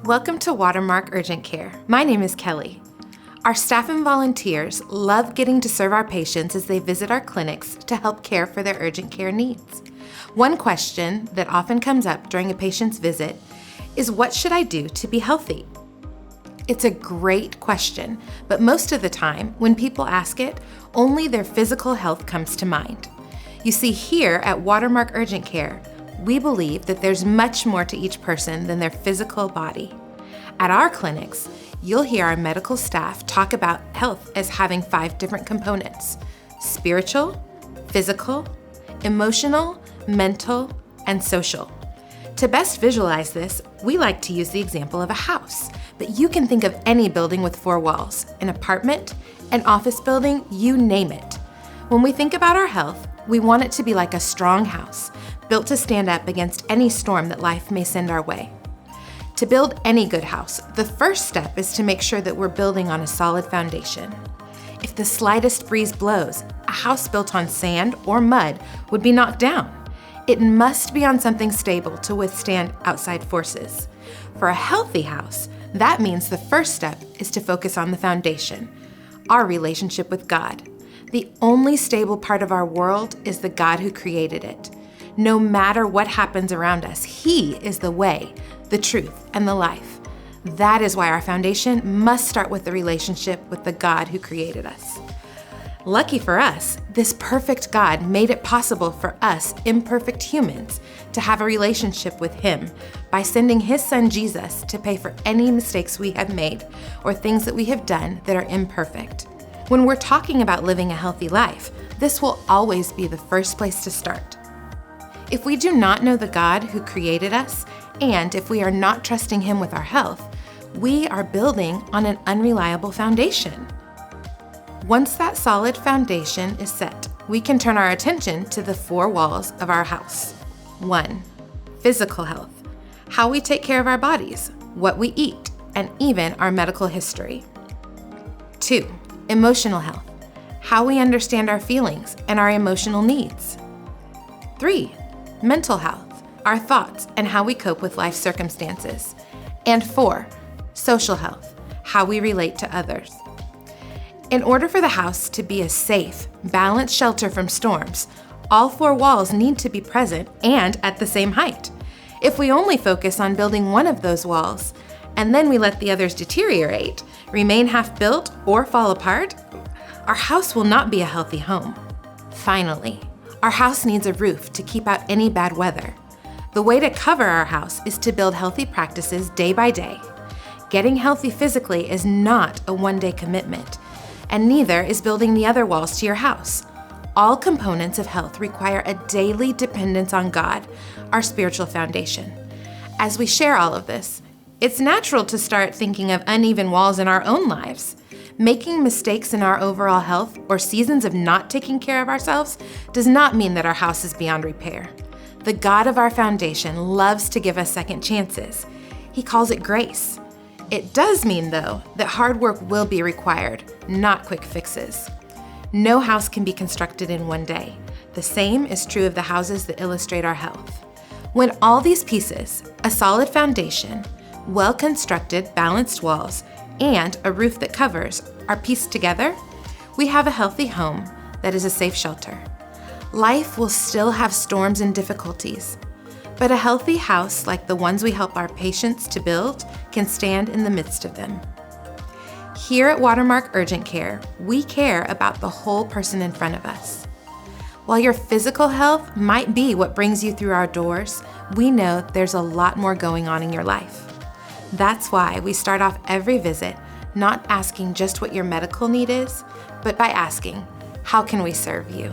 Welcome to Watermark Urgent Care. My name is Kelly. Our staff and volunteers love getting to serve our patients as they visit our clinics to help care for their urgent care needs. One question that often comes up during a patient's visit is, what should I do to be healthy? It's a great question, but most of the time, when people ask it, only their physical health comes to mind. You see, here at Watermark Urgent Care, we believe that there's much more to each person than their physical body. At our clinics, you'll hear our medical staff talk about health as having 5 different components: spiritual, physical, emotional, mental, and social. To best visualize this, we like to use the example of a house, but you can think of any building with 4 walls, an apartment, an office building, you name it. When we think about our health, we want it to be like a strong house, built to stand up against any storm that life may send our way. To build any good house, the first step is to make sure that we're building on a solid foundation. If the slightest breeze blows, a house built on sand or mud would be knocked down. It must be on something stable to withstand outside forces. For a healthy house, that means the first step is to focus on the foundation, our relationship with God. The only stable part of our world is the God who created it. No matter what happens around us, He is the way, the truth, and the life. That is why our foundation must start with the relationship with the God who created us. Lucky for us, this perfect God made it possible for us imperfect humans to have a relationship with Him by sending His Son Jesus to pay for any mistakes we have made or things that we have done that are imperfect. When we're talking about living a healthy life, this will always be the first place to start. If we do not know the God who created us, and if we are not trusting Him with our health, we are building on an unreliable foundation. Once that solid foundation is set, we can turn our attention to the 4 walls of our house. 1. Physical health. How we take care of our bodies, what we eat, and even our medical history. 2. Emotional health. How we understand our feelings and our emotional needs. 3. Mental health. Our thoughts and how we cope with life circumstances. And 4. Social health. How we relate to others. In order for the house to be a safe, balanced shelter from storms, all 4 walls need to be present and at the same height. If we only focus on building one of those walls, and then we let the others deteriorate, remain half-built, or fall apart, our house will not be a healthy home. Finally, our house needs a roof to keep out any bad weather. The way to cover our house is to build healthy practices day by day. Getting healthy physically is not a one-day commitment, and neither is building the other walls to your house. All components of health require a daily dependence on God, our spiritual foundation. As we share all of this, it's natural to start thinking of uneven walls in our own lives. Making mistakes in our overall health or seasons of not taking care of ourselves does not mean that our house is beyond repair. The God of our foundation loves to give us second chances. He calls it grace. It does mean, though, that hard work will be required, not quick fixes. No house can be constructed in one day. The same is true of the houses that illustrate our health. When all these pieces, a solid foundation, well-constructed, balanced walls, and a roof that covers, are pieced together, we have a healthy home that is a safe shelter. Life will still have storms and difficulties, but a healthy house like the ones we help our patients to build can stand in the midst of them. Here at Watermark Urgent Care, we care about the whole person in front of us. While your physical health might be what brings you through our doors, we know there's a lot more going on in your life. That's why we start off every visit not asking just what your medical need is, but by asking, how can we serve you?